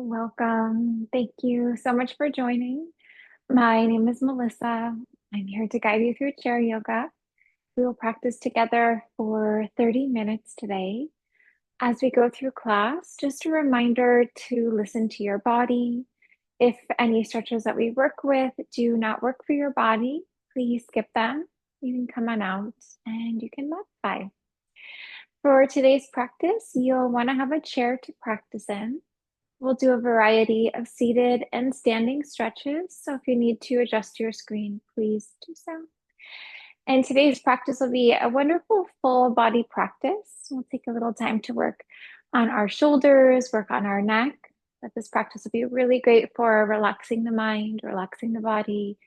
Welcome. Thank you so much for joining. My name is Melissa. I'm here to guide you through chair yoga. We will practice together for 30 minutes today. As we go through class, just a reminder to listen to your body. If any stretches that we work with do not work for your body, please skip them. You can come on out and you can modify. For today's practice, you'll want to have a chair to practice in. We'll do a variety of seated and standing stretches. So if you need to adjust your screen, please do so. And today's practice will be a wonderful full body practice. We'll take a little time to work on our shoulders, work on our neck. But this practice will be really great for relaxing the mind, relaxing the body,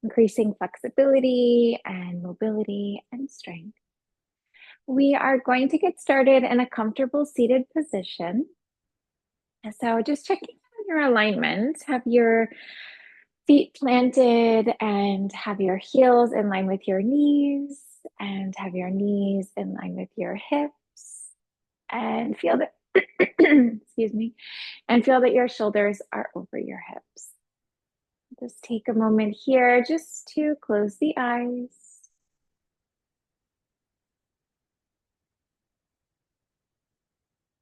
increasing flexibility and mobility and strength. We are going to get started in a comfortable seated position. So just checking on your alignment, have your feet planted and have your heels in line with your knees and have your knees in line with your hips and feel that, excuse me, and feel that your shoulders are over your hips. Just take a moment here just to close the eyes.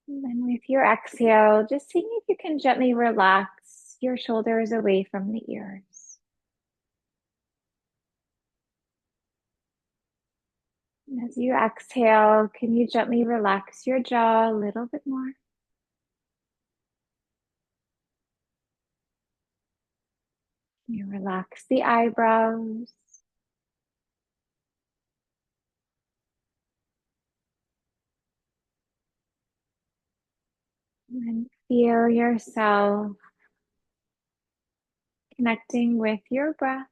And then with your exhale, just seeing if you can gently relax your shoulders away from the ears. And as you exhale, can you gently relax your jaw a little bit more? You relax the eyebrows. And then feel yourself connecting with your breath,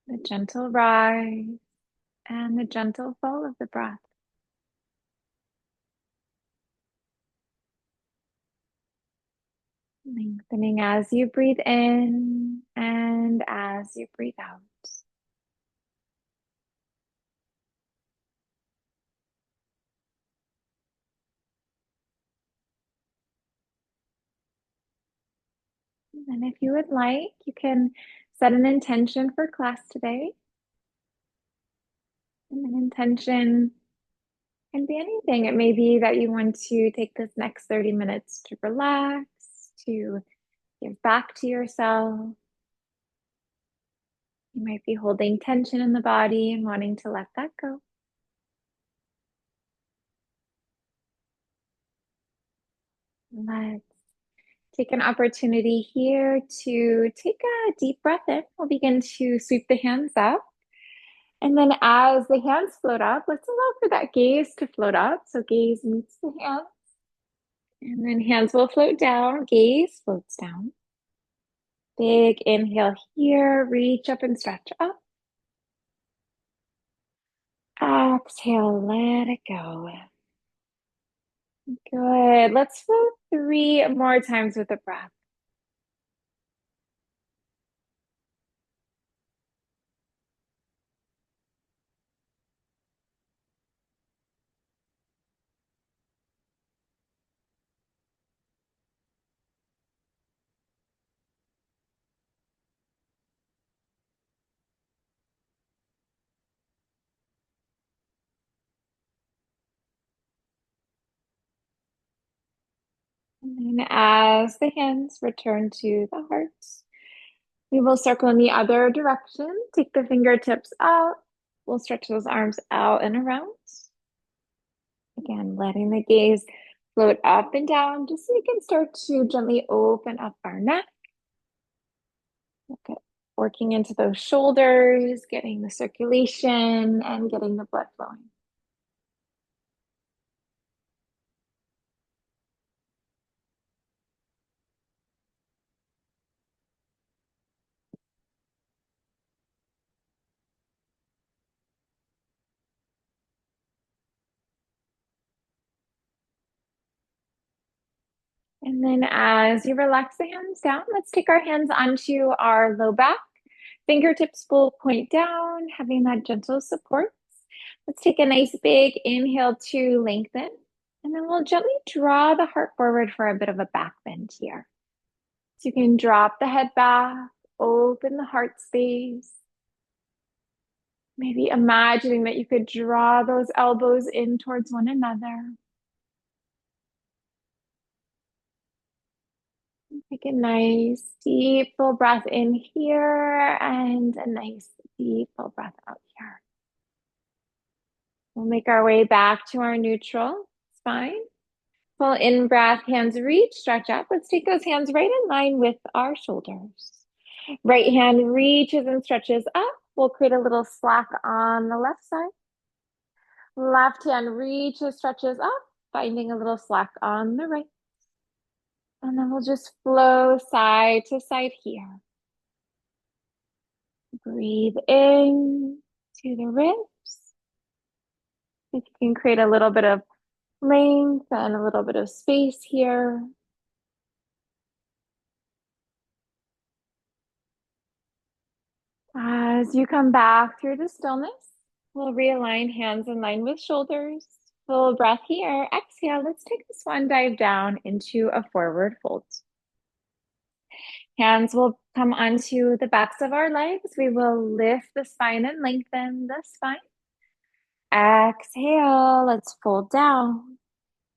the gentle rise and the gentle fall of the breath. Lengthening as you breathe in and as you breathe out. And if you would like, you can set an intention for class today. And an intention can be anything. It may be that you want to take this next 30 minutes to relax, to give back to yourself. You might be holding tension in the body and wanting to let that go. Let's take an opportunity here to take a deep breath in. We'll begin to sweep the hands up. And then as the hands float up, let's allow for that gaze to float up. So gaze meets the hands. And then hands will float down, gaze floats down. Big inhale here, reach up and stretch up. Exhale, let it go. Good. Let's float 3 more times with the breath. And then as the hands return to the heart, we will circle in the other direction. Take the fingertips out. We'll stretch those arms out and around. Again, letting the gaze float up and down just so we can start to gently open up our neck. Look at working into those shoulders, getting the circulation and getting the blood flowing. And then as you relax the hands down, let's take our hands onto our low back. Fingertips will point down, having that gentle support. Let's take a nice big inhale to lengthen. And then we'll gently draw the heart forward for a bit of a back bend here. So you can drop the head back, open the heart space. Maybe imagining that you could draw those elbows in towards one another. Take a nice deep full breath in here and a nice deep full breath out here. We'll make our way back to our neutral spine. Full in breath, hands reach, stretch up. Let's take those hands right in line with our shoulders. Right hand reaches and stretches up. We'll create a little slack on the left side. Left hand reaches, stretches up, finding a little slack on the right. And then we'll just flow side to side here. Breathe in to the ribs. If you can create a little bit of length and a little bit of space here. As you come back through the stillness, we'll realign hands in line with shoulders. Full breath here. Exhale. Let's take this one dive down into a forward fold. Hands will come onto the backs of our legs. We will lift the spine and lengthen the spine. Exhale. Let's fold down.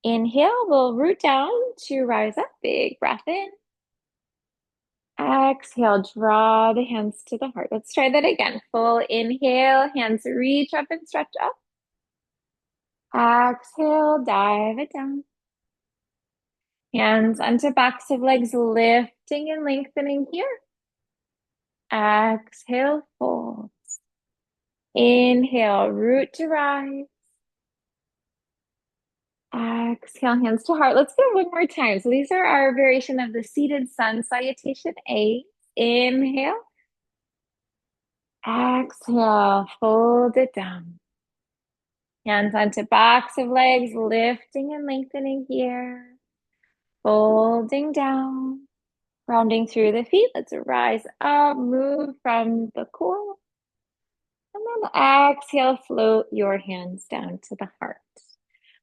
Inhale. We'll root down to rise up. Big breath in. Exhale, draw the hands to the heart. Let's try that again. Full inhale, hands reach up and stretch up. Exhale, dive it down. Hands onto backs of legs, lifting and lengthening here. Exhale, fold. Inhale, root to rise. Exhale, hands to heart. Let's go one more time. So these are our variation of the seated sun salutation A. Inhale. Exhale, fold it down. Hands onto backs of legs, lifting and lengthening here. Folding down, rounding through the feet. Let's rise up, move from the core. And then exhale, float your hands down to the heart.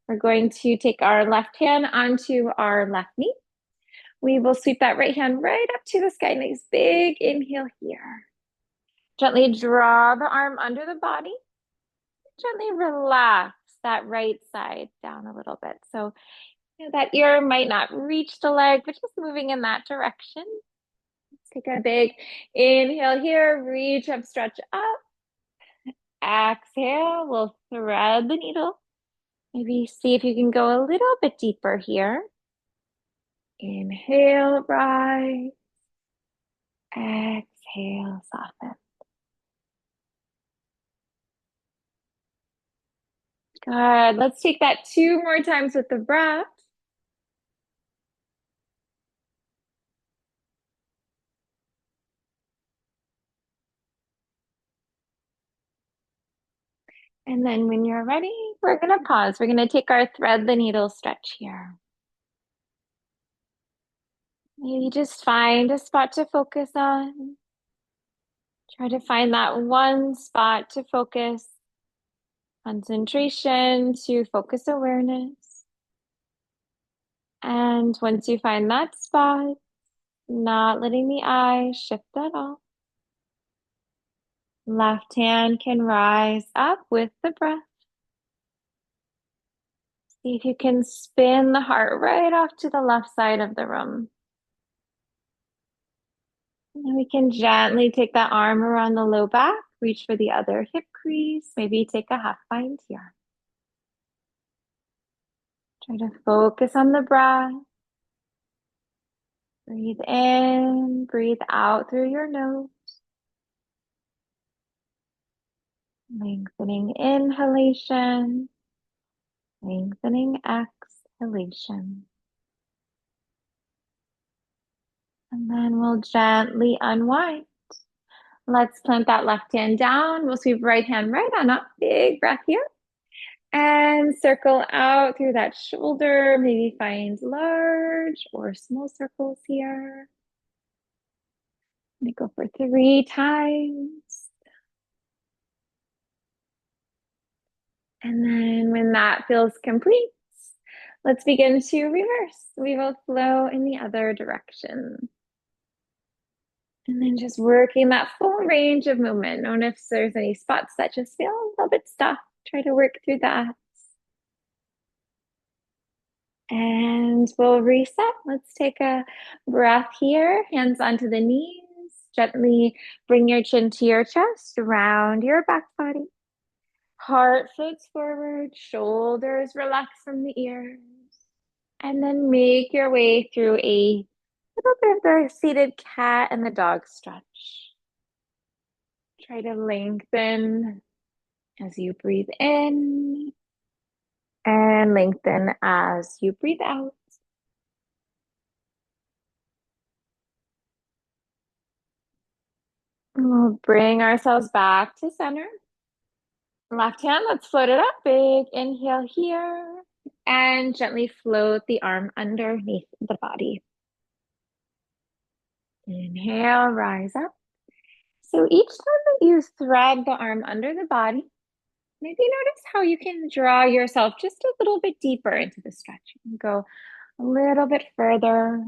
We're going to take our left hand onto our left knee. We will sweep that right hand right up to the sky. Nice big inhale here. Gently draw the arm under the body. Gently relax that right side down a little bit. So that ear might not reach the leg, but just moving in that direction. Let's take a big inhale here, reach up, stretch up. Exhale, we'll thread the needle. Maybe see if you can go a little bit deeper here. Inhale, rise. Exhale, soften. Good. Let's take that 2 more times with the breath. And then when you're ready, we're going to pause. We're going to take our thread the needle stretch here. Maybe just find a spot to focus on. Try to find that one spot to focus. Concentration to focus awareness. And once you find that spot, not letting the eyes shift at all. Left hand can rise up with the breath. See if you can spin the heart right off to the left side of the room. And we can gently take that arm around the low back, reach for the other hip crease, maybe take a half bind here. Try to focus on the breath. Breathe in, breathe out through your nose. Lengthening inhalation, lengthening exhalation. And then we'll gently unwind. Let's plant that left hand down. We'll sweep right hand right on up. Big breath here. And circle out through that shoulder. Maybe find large or small circles here. Let me go for 3 times. And then when that feels complete, Let's begin to reverse. We will flow in the other direction. And then just working that full range of movement. Notice if there's any spots that just feel a little bit stuck. Try to work through that. And we'll reset. Let's take a breath here. Hands onto the knees. Gently bring your chin to your chest, round your back body. Heart floats forward, shoulders relax from the ears. And then make your way through a little bit of the seated cat and the dog stretch. Try to lengthen as you breathe in and lengthen as you breathe out. And we'll bring ourselves back to center. Left hand, let's float it up. Big inhale here. And gently float the arm underneath the body. Inhale, rise up. So each time that you thread the arm under the body, maybe notice how you can draw yourself just a little bit deeper into the stretch. You can go a little bit further.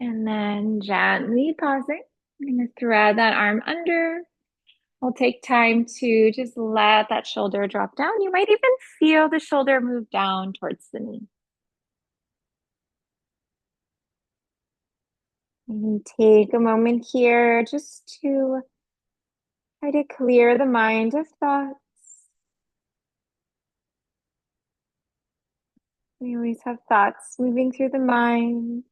And then gently pausing. I'm going to thread that arm under. We'll take time to just let that shoulder drop down. You might even feel the shoulder move down towards the knee. Maybe take a moment here just to try to clear the mind of thoughts. We always have thoughts moving through the mind.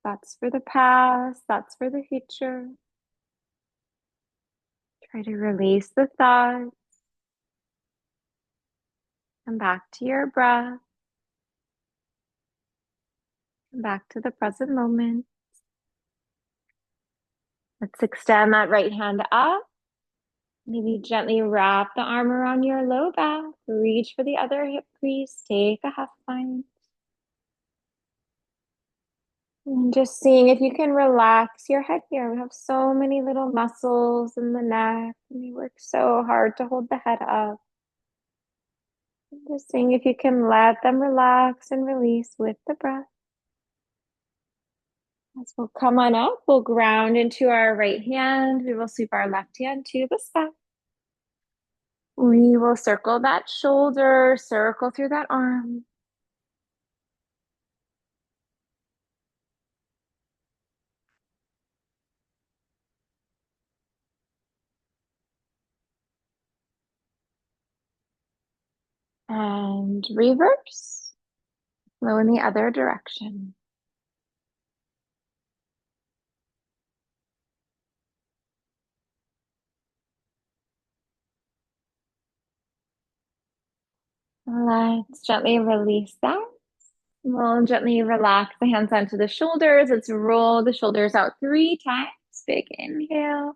Thoughts for the past, thoughts for the future. Try to release the thoughts. Come back to your breath. Come back to the present moment. Let's extend that right hand up. Maybe gently wrap the arm around your low back. Reach for the other hip crease. Take a half bind. And just seeing if you can relax your head here. We have so many little muscles in the neck. And we work so hard to hold the head up. And just seeing if you can let them relax and release with the breath. As we'll come on up, we'll ground into our right hand. We will sweep our left hand to the sky. We will circle that shoulder, circle through that arm. And reverse. Flow in the other direction. Let's gently release that. We'll gently relax the hands onto the shoulders. Let's roll the shoulders out 3 times. Big inhale.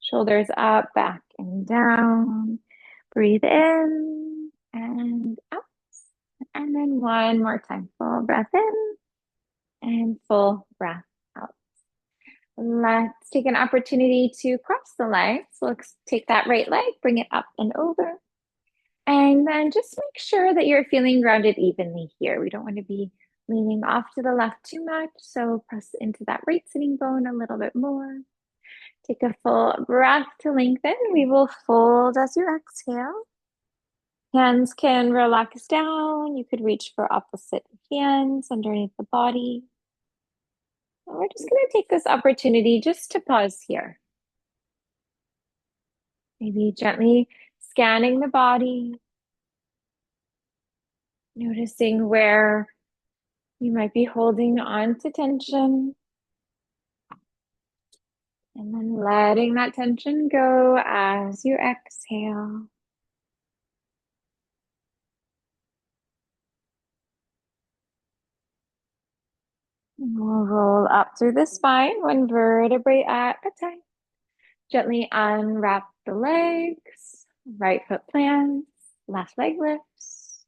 Shoulders up, back and down. Breathe in and out. And then one more time. Full breath in and full breath out. Let's take an opportunity to cross the legs. Let's take that right leg, bring it up and over. And then just make sure that you're feeling grounded evenly here. We don't want to be leaning off to the left too much. So press into that right sitting bone a little bit more. Take a full breath to lengthen. We will fold as you exhale. Hands can relax down. You could reach for opposite hands underneath the body. And we're just going to take this opportunity just to pause here. Maybe gently scanning the body, noticing where you might be holding on to tension, and then letting that tension go as you exhale. And we'll roll up through the spine, one vertebrae at a time. Gently unwrap the legs, right foot plants, left leg lifts.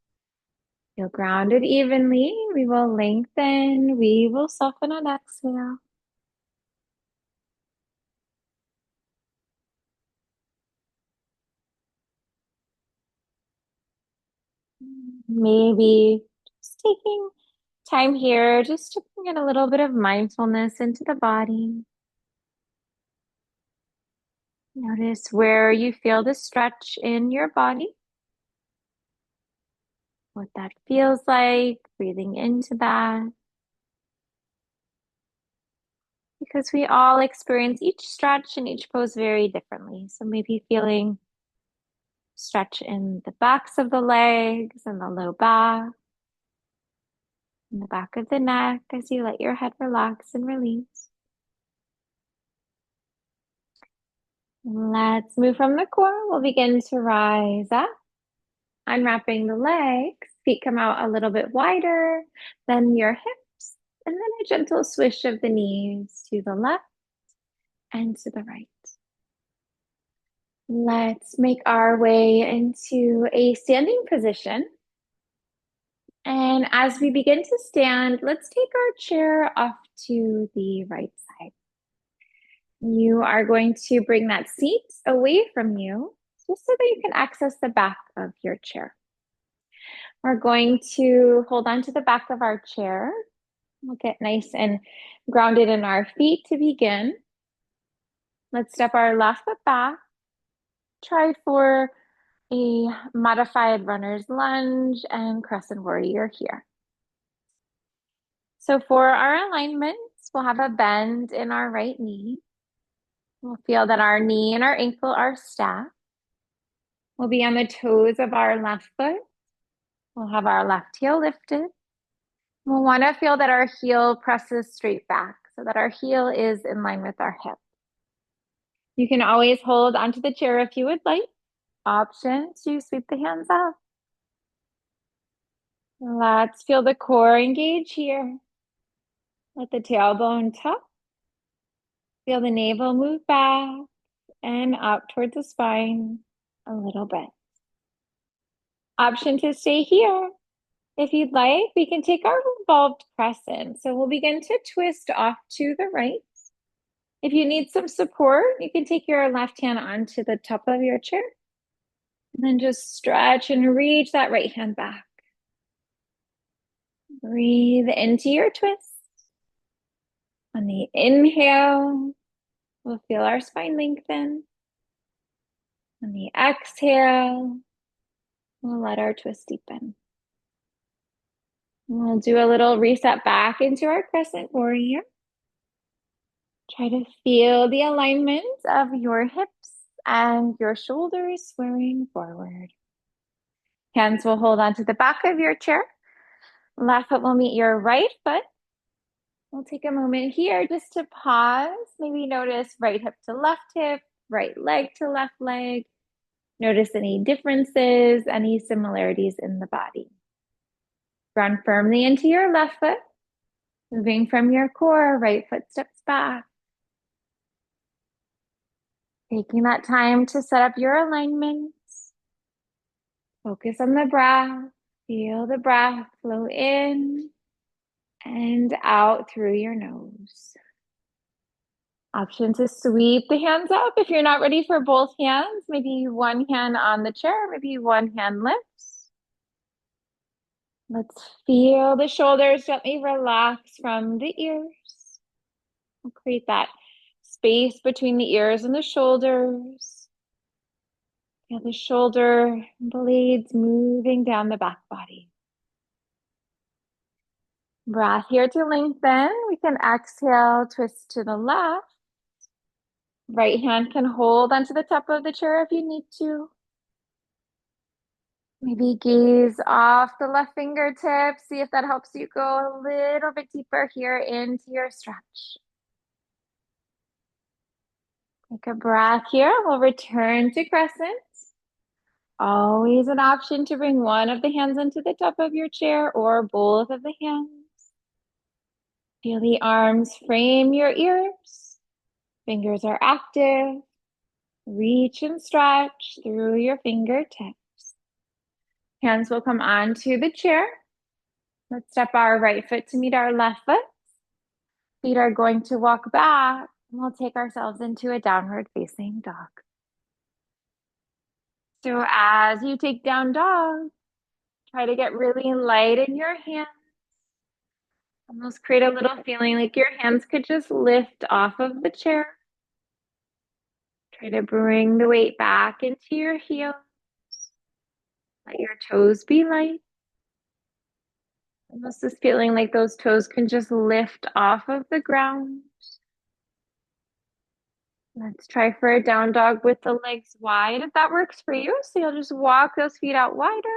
Feel grounded evenly. We will lengthen, we will soften on exhale. Maybe just taking time here just to bring in a little bit of mindfulness into the body. Notice where you feel the stretch in your body, what that feels like, breathing into that. Because we all experience each stretch and each pose very differently. So maybe feeling stretch in the backs of the legs and the low back, in the back of the neck as you let your head relax and release. Let's move from the core. We'll begin to rise up, unwrapping the legs. Feet come out a little bit wider than your hips, and then a gentle swish of the knees to the left and to the right. Let's make our way into a standing position. And as we begin to stand, let's take our chair off to the right side. You are going to bring that seat away from you just so that you can access the back of your chair. We're going to hold on to the back of our chair. We'll get nice and grounded in our feet to begin. Let's step our left foot back. Try for a modified runner's lunge and crescent warrior here. So for our alignments, we'll have a bend in our right knee. We'll feel that our knee and our ankle are stacked. We'll be on the toes of our left foot. We'll have our left heel lifted. We'll want to feel that our heel presses straight back so that our heel is in line with our hip. You can always hold onto the chair if you would like. Option to sweep the hands up. Let's feel the core engage here. Let the tailbone tuck. Feel the navel move back and up towards the spine a little bit. Option to stay here. If you'd like, we can take our revolved crescent. So we'll begin to twist off to the right. If you need some support, you can take your left hand onto the top of your chair. And then just stretch and reach that right hand back. Breathe into your twist. On the inhale, we'll feel our spine lengthen. On the exhale, we'll let our twist deepen. We'll do a little reset back into our crescent warrior. Try to feel the alignment of your hips and your shoulders squaring forward. Hands will hold onto the back of your chair. Left foot will meet your right foot. We'll take a moment here just to pause. Maybe notice right hip to left hip, right leg to left leg. Notice any differences, any similarities in the body. Ground firmly into your left foot. Moving from your core, right foot steps back. Taking that time to set up your alignments. Focus on the breath. Feel the breath flow in and out through your nose. Option to sweep the hands up if you're not ready for both hands. Maybe one hand on the chair, maybe one hand lifts. Let's feel the shoulders gently relax from the ears. We'll create that space between the ears and the shoulders. Feel the shoulder blades moving down the back body. Breath here to lengthen. We can exhale, twist to the left. Right hand can hold onto the top of the chair if you need to. Maybe gaze off the left fingertips. See if that helps you go a little bit deeper here into your stretch. Take a breath here. We'll return to crescent. Always an option to bring one of the hands into the top of your chair or both of the hands. Feel the arms frame your ears. Fingers are active. Reach and stretch through your fingertips. Hands will come onto the chair. Let's step our right foot to meet our left foot. Feet are going to walk back. And we'll take ourselves into a downward facing dog. So as you take down dog, try to get really light in your hands. Almost create a little feeling like your hands could just lift off of the chair. Try to bring the weight back into your heels. Let your toes be light. Almost this feeling like those toes can just lift off of the ground. Let's try for a down dog with the legs wide if that works for you. So you'll just walk those feet out wider.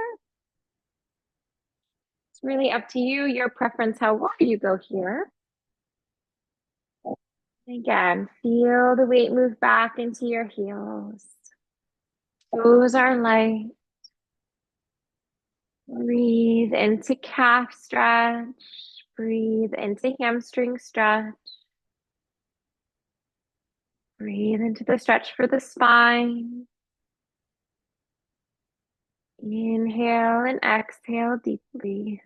It's really up to you, your preference, how wide you go here. Again, feel the weight move back into your heels. Toes are light. Breathe into calf stretch. Breathe into hamstring stretch. Breathe into the stretch for the spine. Inhale and exhale deeply.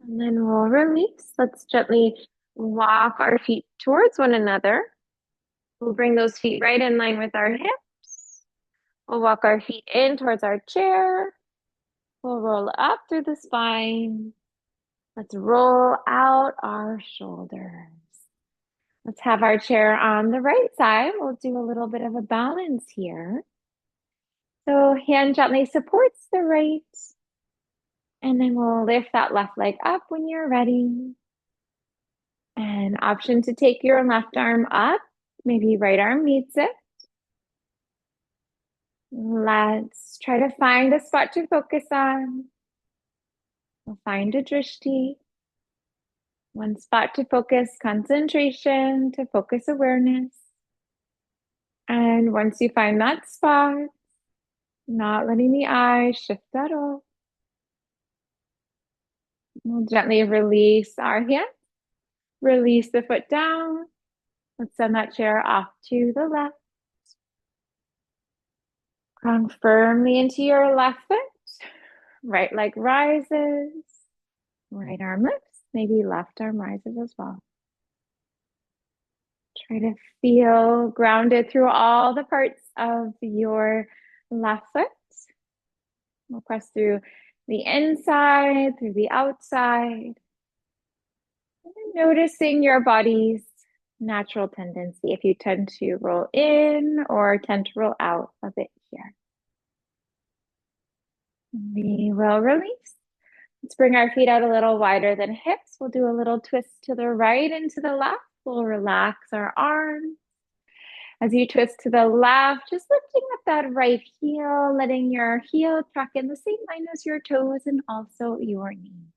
And then we'll release. Let's gently walk our feet towards one another. We'll bring those feet right in line with our hips. We'll walk our feet in towards our chair. We'll roll up through the spine. Let's roll out our shoulders. Let's have our chair on the right side. We'll do a little bit of a balance here. So hand gently supports the right. And then we'll lift that left leg up when you're ready. An option to take your left arm up. Maybe right arm meets it. Let's try to find a spot to focus on. We'll find a drishti. One spot to focus concentration, to focus awareness. And once you find that spot, not letting the eyes shift at all, we'll gently release our hand, release the foot down. Let's send that chair off to the left. Ground firmly into your left foot. Right leg rises. Right arm lifts. Maybe left arm rises as well. Try to feel grounded through all the parts of your left foot. We'll press through the inside, through the outside. And noticing your body's natural tendency, if you tend to roll in or tend to roll out a bit here. We will release. Let's bring our feet out a little wider than hips. We'll do a little twist to the right and to the left. We'll relax our arms. As you twist to the left, just lifting up that right heel, letting your heel track in the same line as your toes and also your knee.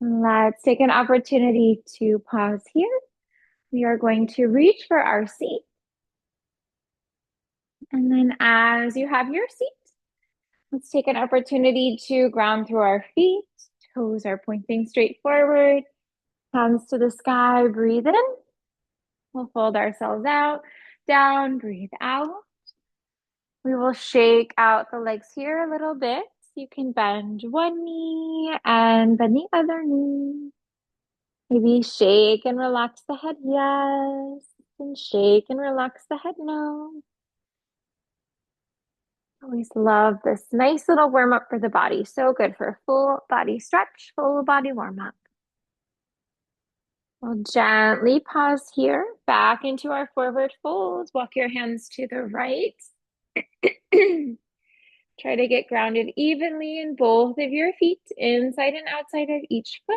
Let's take an opportunity to pause here. We are going to reach for our seat. And then as you have your seat, let's take an opportunity to ground through our feet. Toes are pointing straight forward. Hands to the sky, breathe in. We'll fold ourselves out, down, breathe out. We will shake out the legs here a little bit. You can bend one knee and bend the other knee. Maybe shake and relax the head, yes. And shake and relax the head, no. Always love this nice little warm up for the body. So good for a full body stretch, full body warm up. We'll gently pause here, back into our forward fold. Walk your hands to the right. Try to get grounded evenly in both of your feet, inside and outside of each foot.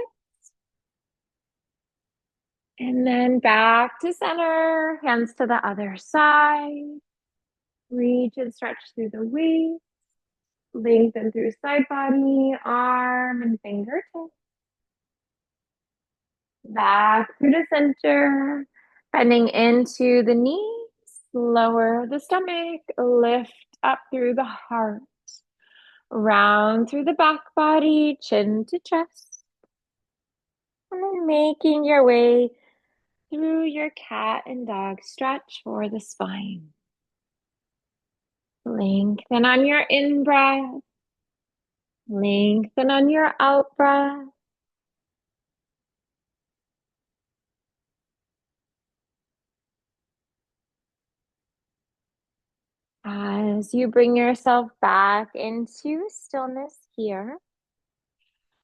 And then back to center, hands to the other side. Reach and stretch through the waist. Lengthen through side body, arm, and fingertips. Back through the center, bending into the knees, lower the stomach, lift up through the heart, round through the back body, chin to chest, and then making your way through your cat and dog stretch for the spine. Lengthen on your in breath. Lengthen on your out breath. As you bring yourself back into stillness here,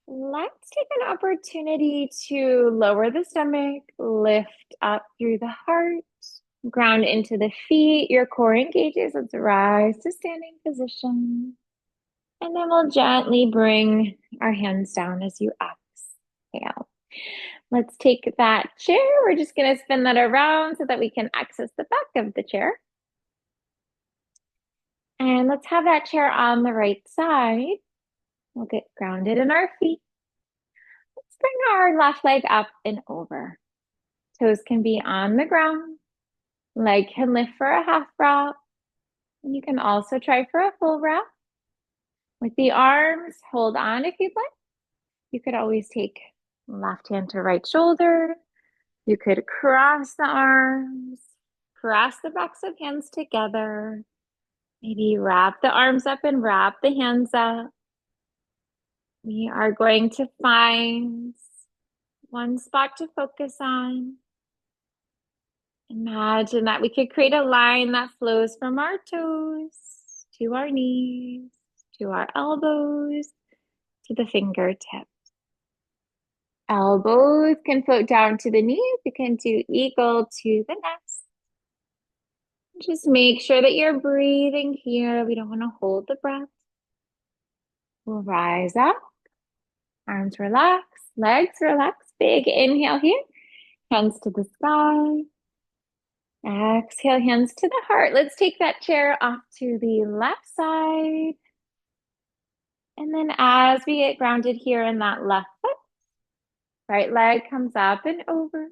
let's take an opportunity to lower the stomach, lift up through the heart, ground into the feet. Your core engages. Let's rise to standing position. And then we'll gently bring our hands down as you exhale. Let's take that chair. We're just going to spin that around so that we can access the back of the chair. And let's have that chair on the right side. We'll get grounded in our feet. Let's bring our left leg up and over. Toes can be on the ground. Leg can lift for a half wrap. And you can also try for a full wrap. With the arms, hold on if you'd like. You could always take left hand to right shoulder. You could cross the arms, cross the backs of hands together. Maybe wrap the arms up and wrap the hands up. We are going to find one spot to focus on. Imagine that we could create a line that flows from our toes to our knees, to our elbows, to the fingertips. Elbows can float down to the knees. You can do eagle to the nest. Just make sure that you're breathing here. We don't want to hold the breath. We'll rise up. Arms relax, legs relax. Big inhale here. Hands to the sky. Exhale, hands to the heart. Let's take that chair off to the left side. And then as we get grounded here in that left foot, right leg comes up and over.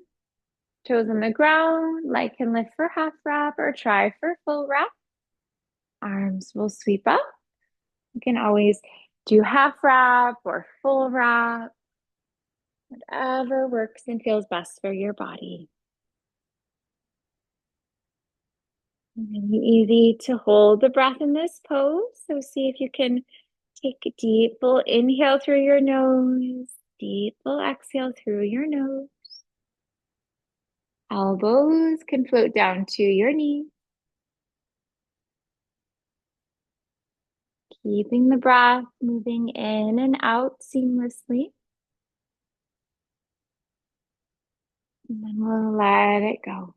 Toes on the ground, leg can lift for half wrap or try for full wrap. Arms will sweep up. You can always do half wrap or full wrap, whatever works and feels best for your body. Really easy to hold the breath in this pose. So see if you can take a deep full inhale through your nose, deep full exhale through your nose. Elbows can float down to your knees. Keeping the breath moving in and out seamlessly. And then we'll let it go.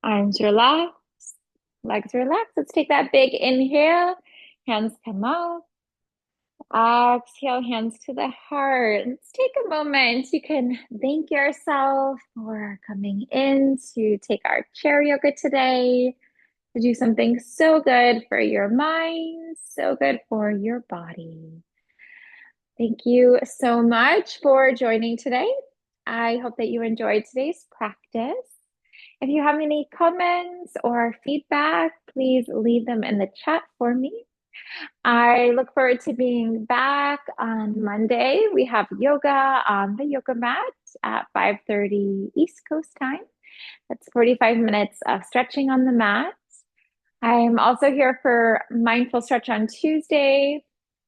Arms relax, legs relax. Let's take that big inhale. Hands come up. Exhale, hands to the heart. Let's take a moment. You can thank yourself for coming in to take our chair yoga today, to do something so good for your mind, so good for your body. Thank you so much for joining today. I hope that you enjoyed today's practice. If you have any comments or feedback, please leave them in the chat for me. I look forward to being back on Monday. We have yoga on the yoga mat at 5:30 East Coast time. That's 45 minutes of stretching on the mat. I'm also here for mindful stretch on Tuesday,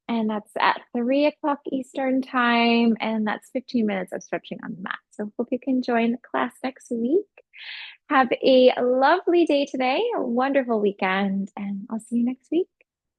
and that's at 3 o'clock Eastern time, and that's 15 minutes of stretching on the mat. So hope you can join the class next week. Have a lovely day today, a wonderful weekend, and I'll see you next week.